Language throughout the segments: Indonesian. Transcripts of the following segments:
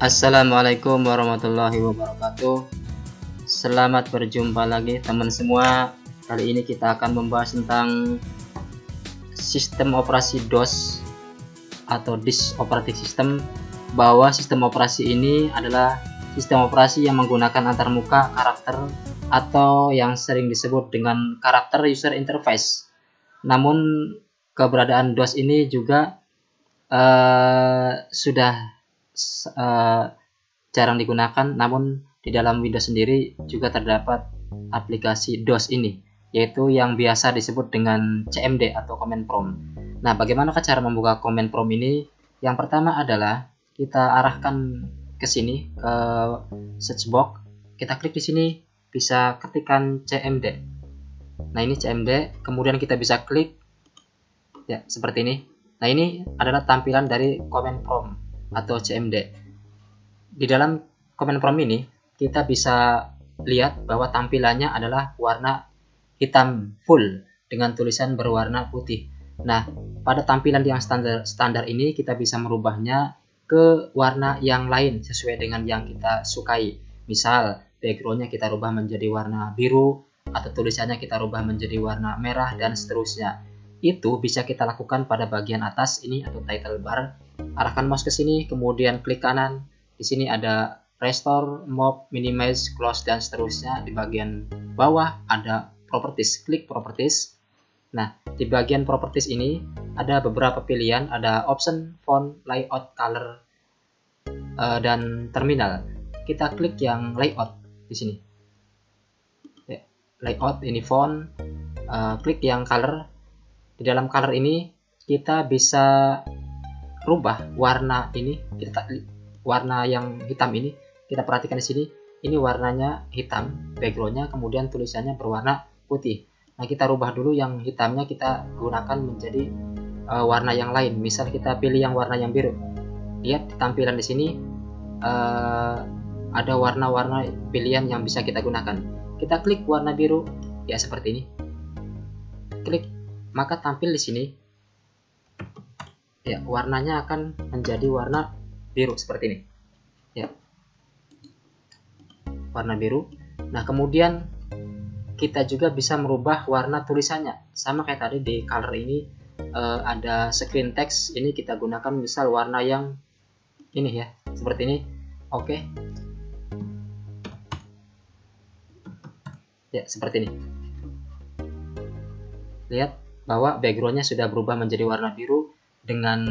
Assalamualaikum warahmatullahi wabarakatuh. Selamat berjumpa lagi teman semua. Kali ini kita akan membahas tentang sistem operasi DOS atau Disk Operating System, bahwa sistem operasi ini adalah sistem operasi yang menggunakan antarmuka karakter atau yang sering disebut dengan karakter user interface. Namun keberadaan DOS ini juga sudah jarang digunakan, namun di dalam Windows sendiri juga terdapat aplikasi DOS ini, yaitu yang biasa disebut dengan CMD atau Command Prompt. Nah, bagaimana cara membuka Command Prompt ini? Yang pertama adalah kita arahkan ke sini, ke search box, kita klik di sini, bisa ketikkan CMD. Nah, ini CMD, kemudian kita bisa klik ya seperti ini. Nah, ini adalah tampilan dari Command Prompt atau CMD. Di dalam Command Prompt ini kita bisa lihat bahwa tampilannya adalah warna hitam full dengan tulisan berwarna putih. Nah, pada tampilan yang standar ini kita bisa merubahnya ke warna yang lain sesuai dengan yang kita sukai. Misal backgroundnya kita rubah menjadi warna biru, atau tulisannya kita rubah menjadi warna merah, dan seterusnya. Itu bisa kita lakukan pada bagian atas ini atau title bar. Arahkan mouse ke sini, kemudian klik kanan. Di sini ada restore, move, minimize, close, dan seterusnya. Di bagian bawah ada properties, klik properties. Nah, di bagian properties ini ada beberapa pilihan, ada option, font, layout, color, dan terminal. Kita klik yang layout di sini. Ya, layout ini font, klik yang color. Di dalam color ini kita bisa rubah warna ini, warna yang hitam ini. Kita perhatikan di sini, ini warnanya hitam, backgroundnya, kemudian tulisannya berwarna putih. Nah, kita rubah dulu yang hitamnya, kita gunakan menjadi warna yang lain. Misal kita pilih yang warna yang biru. Lihat tampilan di sini ada warna-warna pilihan yang bisa kita gunakan. Kita klik warna biru, ya seperti ini. Klik, maka tampil di sini. Ya, warnanya akan menjadi warna biru seperti ini. Ya, warna biru. Nah, kemudian kita juga bisa merubah warna tulisannya. Sama kayak tadi di color ini ada screen text. Ini kita gunakan misal warna yang ini ya, seperti ini. Oke. Ya, seperti ini. Lihat bahwa backgroundnya sudah berubah menjadi warna biru dengan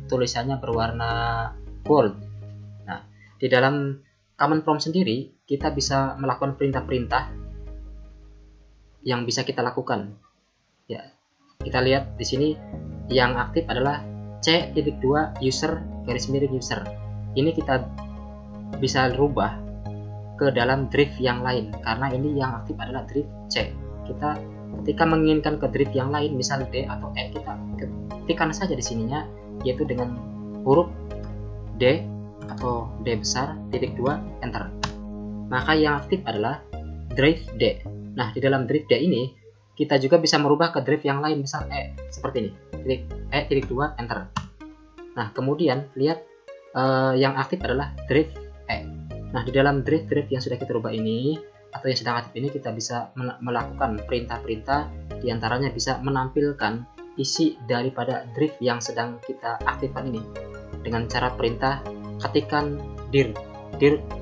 tulisannya berwarna bold. Nah, di dalam Command Prompt sendiri kita bisa melakukan perintah-perintah yang bisa kita lakukan. Ya, kita lihat di sini yang aktif adalah C.2 user _user. Ini kita bisa rubah ke dalam drive yang lain karena ini yang aktif adalah drive C. Kita ketika menginginkan ke drive yang lain, misal D atau E, kita ketikkan saja di sininya, yaitu dengan huruf D atau D besar, titik 2, enter. Maka yang aktif adalah drive D. Nah, di dalam drive D ini, kita juga bisa merubah ke drive yang lain, misal E, seperti ini. Klik E, titik 2, enter. Nah, kemudian, lihat yang aktif adalah drive E. Nah, di dalam drive yang sudah kita rubah ini, atau yang sedang aktif ini, kita bisa melakukan perintah-perintah, diantaranya bisa menampilkan isi daripada drive yang sedang kita aktifkan ini dengan cara perintah ketikkan dir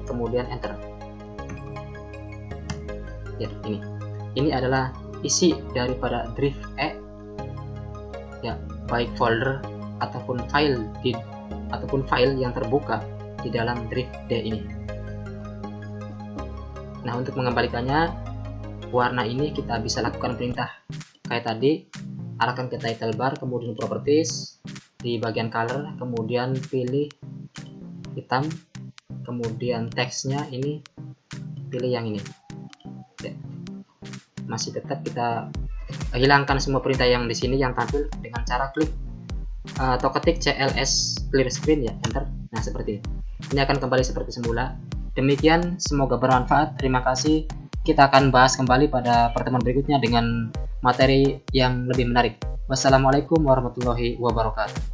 kemudian enter. Ya, ini adalah isi daripada drive E, ya, baik folder ataupun file yang terbuka di dalam drive D ini. Nah, untuk mengembalikannya, warna ini kita bisa lakukan perintah kayak tadi. Arahkan ke title bar, kemudian properties, di bagian color, kemudian pilih hitam, kemudian teksnya ini pilih yang ini. Ya. Masih tetap kita hilangkan semua perintah yang di sini yang tampil dengan cara klik atau ketik CLS clear screen, ya, enter. Nah, seperti ini. Ini akan kembali seperti semula. Demikian, semoga bermanfaat. Terima kasih. Kita akan bahas kembali pada pertemuan berikutnya dengan materi yang lebih menarik. Wassalamualaikum warahmatullahi wabarakatuh.